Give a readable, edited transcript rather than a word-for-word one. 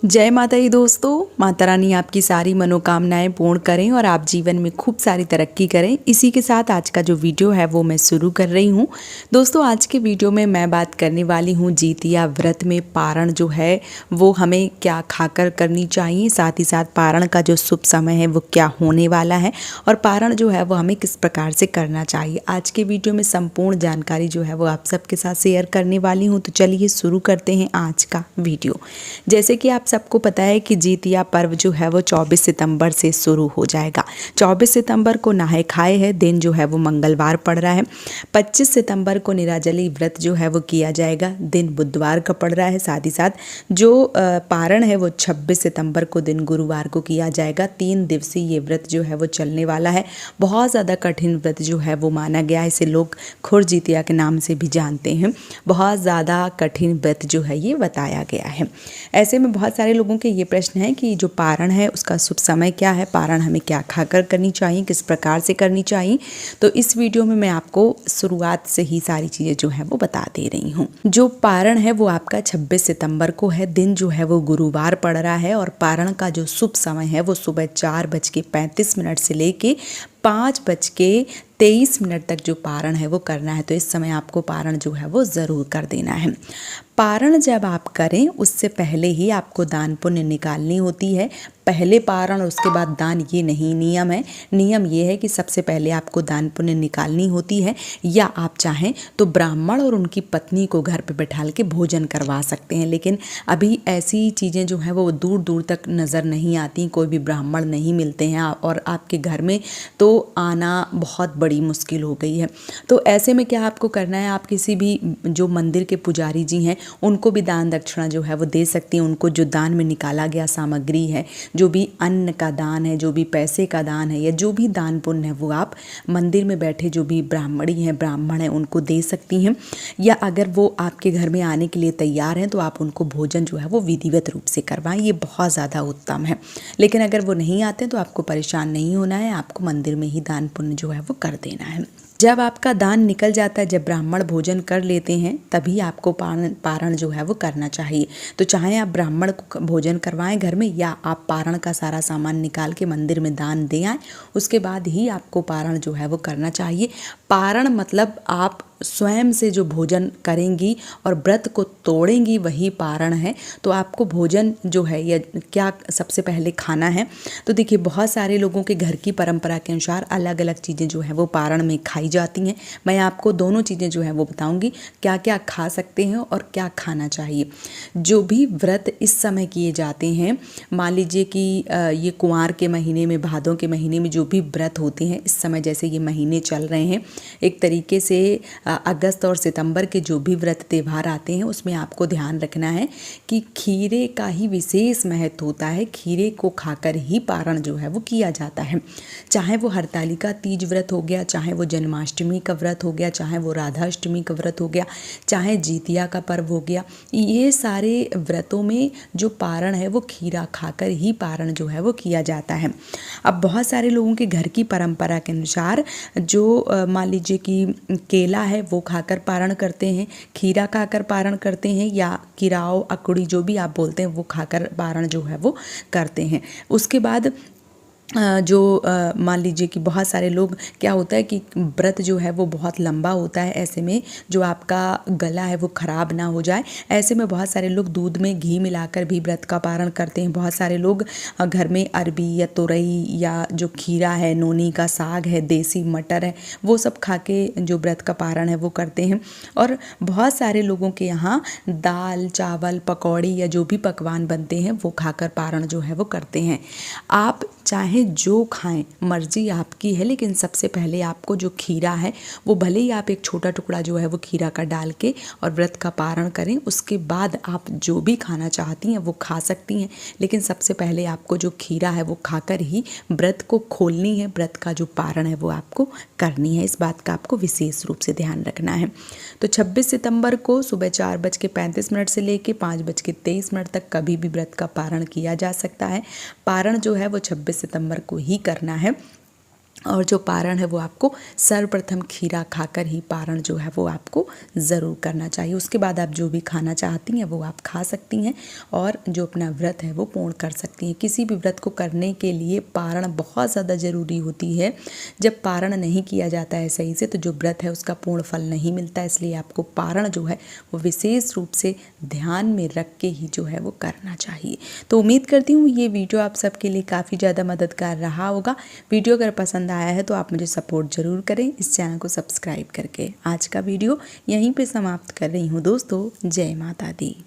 जय माता दी दोस्तों। माता रानी आपकी सारी मनोकामनाएं पूर्ण करें और आप जीवन में खूब सारी तरक्की करें। इसी के साथ आज का जो वीडियो है वो मैं शुरू कर रही हूँ। दोस्तों आज के वीडियो में मैं बात करने वाली हूँ जितिया व्रत में पारण जो है वो हमें क्या खाकर करनी चाहिए, साथ ही साथ पारण का जो शुभ समय है वो क्या होने वाला है और पारण जो है वो हमें किस प्रकार से करना चाहिए। आज के वीडियो में संपूर्ण जानकारी जो है वो आप सबके साथ शेयर करने वाली हूँ। तो चलिए शुरू करते हैं आज का वीडियो। जैसे कि आप सबको पता है कि जितिया पर्व जो है वो 24 सितंबर से शुरू हो जाएगा। 24 सितंबर को नहाए खाए है, दिन जो है वो मंगलवार पड़ रहा है। 25 सितंबर को निराजली व्रत जो है वो किया जाएगा, दिन बुधवार का पड़ रहा है। साथ ही साथ जो पारण है वो 26 सितंबर को दिन गुरुवार को किया जाएगा। 3 दिवसीय ये व्रत जो है वो चलने वाला है। बहुत ज़्यादा कठिन व्रत जो है वो माना गया है, इसे लोग खुर जितिया के नाम से भी जानते हैं। बहुत ज़्यादा कठिन व्रत जो है ये बताया गया है। ऐसे में बहुत सारे लोगों के ये प्रश्न है कि जो पारण है उसका शुभ समय क्या है, पारण हमें क्या खाकर करनी चाहिए, किस प्रकार से करनी चाहिए। तो इस वीडियो में मैं आपको शुरुआत से ही सारी चीज़ें जो है वो बता दे रही हूँ। जो पारण है वो आपका 26 सितंबर को है, दिन जो है वो गुरुवार पड़ रहा है और पारण का जो शुभ समय है वो सुबह 4:35 से लेके 5:23 तक जो पारण है वो करना है। तो इस समय आपको पारण जो है वो ज़रूर कर देना है। पारण जब आप करें उससे पहले ही आपको दान पुण्य निकालनी होती है। पहले पारण और उसके बाद दान, ये नहीं नियम है। नियम ये है कि सबसे पहले आपको दान पुण्य निकालनी होती है, या आप चाहें तो ब्राह्मण और उनकी पत्नी को घर पे बैठाल के भोजन करवा सकते हैं। लेकिन अभी ऐसी चीज़ें जो हैं वो दूर दूर तक नज़र नहीं आती, कोई भी ब्राह्मण नहीं मिलते हैं और आपके घर में तो आना बहुत बड़ी मुश्किल हो गई है। तो ऐसे में क्या आपको करना है, आप किसी भी जो मंदिर के पुजारी जी हैं उनको भी दान दक्षिणा जो है वो दे सकती हैं। उनको जो दान में निकाला गया सामग्री है, जो भी अन्न का दान है, जो भी पैसे का दान है, या जो भी दान पुण्य है वो आप मंदिर में बैठे जो भी ब्राह्मणी हैं, ब्राह्मण हैं, उनको दे सकती हैं। या अगर वो आपके घर में आने के लिए तैयार हैं तो आप उनको भोजन जो है वो विधिवत रूप से करवाएं, ये बहुत ज़्यादा उत्तम है। लेकिन अगर वो नहीं आते तो आपको परेशान नहीं होना है, आपको मंदिर में ही दान पुण्य जो है वो कर देना है। जब आपका दान निकल जाता है, जब ब्राह्मण भोजन कर लेते हैं, तभी आपको पारण जो है वो करना चाहिए। तो चाहे आप ब्राह्मण को भोजन करवाएं घर में, या आप पारण का सारा सामान निकाल के मंदिर में दान दे आएँ, उसके बाद ही आपको पारण जो है वो करना चाहिए। पारण मतलब आप स्वयं से जो भोजन करेंगी और व्रत को तोड़ेंगी वही पारण है। तो आपको भोजन जो है या क्या सबसे पहले खाना है, तो देखिए बहुत सारे लोगों के घर की परंपरा के अनुसार अलग अलग चीज़ें जो है वो पारण में खाई जाती हैं। मैं आपको दोनों चीज़ें जो है वो बताऊंगी, क्या क्या खा सकते हैं और क्या खाना चाहिए। जो भी व्रत इस समय किए जाते हैं, मान लीजिए कि ये कुंवार के महीने में, भादों के महीने में जो भी व्रत होते हैं इस समय, जैसे ये महीने चल रहे हैं, एक तरीके से अगस्त और सितंबर के जो भी व्रत त्यौहार आते हैं उसमें आपको ध्यान रखना है कि खीरे का ही विशेष महत्व होता है। खीरे को खाकर ही पारण जो है वो किया जाता है। चाहे वो हरतालिका तीज व्रत हो गया, चाहे वो जन्माष्टमी का व्रत हो गया, चाहे वो राधाष्टमी का व्रत हो गया, चाहे जितिया का पर्व हो गया, ये सारे व्रतों में जो पारण है वो खीरा खाकर ही पारण जो है वो किया जाता है। अब बहुत सारे लोगों के घर की परंपरा के अनुसार जो मान लीजिए कि केला है वो खाकर पारण करते हैं, खीरा खाकर पारण करते हैं, या किराओ अकड़ी जो भी आप बोलते हैं वो खाकर पारण जो है वो करते हैं। उसके बाद जो मान लीजिए कि बहुत सारे लोग, क्या होता है कि व्रत जो है वो बहुत लंबा होता है, ऐसे में जो आपका गला है वो ख़राब ना हो जाए, ऐसे में बहुत सारे लोग दूध में घी मिलाकर भी व्रत का पारण करते हैं। बहुत सारे लोग घर में अरबी या तुरई या जो खीरा है, नोनी का साग है, देसी मटर है, वो सब खा के जो व्रत का पारण है वो करते हैं। और बहुत सारे लोगों के यहाँ दाल चावल पकौड़ी या जो भी पकवान बनते हैं वो खाकर पारण जो है वो करते हैं। आप चाहे जो खाएं, मर्जी आपकी है, लेकिन सबसे पहले आपको जो खीरा है वो भले ही आप एक छोटा टुकड़ा जो है वो खीरा का डाल के और व्रत का पारण करें, उसके बाद आप जो भी खाना चाहती हैं वो खा सकती हैं। लेकिन सबसे पहले आपको जो खीरा है वो खाकर ही व्रत को खोलनी है, व्रत का जो पारण है वो आपको करनी है। इस बात का आपको विशेष रूप से ध्यान रखना है। तो 26 सितंबर को सुबह 4:35 से लेके 5:23 तक कभी भी व्रत का पारण किया जा सकता है। पारण जो है वो 26 सितंबर को ही करना है। और जो पारण है वो आपको सर्वप्रथम खीरा खाकर ही पारण जो है वो आपको ज़रूर करना चाहिए। उसके बाद आप जो भी खाना चाहती हैं वो आप खा सकती हैं और जो अपना व्रत है वो पूर्ण कर सकती हैं। किसी भी व्रत को करने के लिए पारण बहुत ज़्यादा ज़रूरी होती है। जब पारण नहीं किया जाता है सही से तो जो व्रत है उसका पूर्ण फल नहीं मिलता, इसलिए आपको पारण जो है वो विशेष रूप से ध्यान में रख के ही जो है वो करना चाहिए। तो उम्मीद करती हूँ ये वीडियो आप सबके लिए काफ़ी ज़्यादा मददगार रहा होगा। वीडियो अगर पसंद आया है तो आप मुझे सपोर्ट ज़रूर करें इस चैनल को सब्सक्राइब करके। आज का वीडियो यहीं पे समाप्त कर रही हूँ दोस्तों। जय माता दी।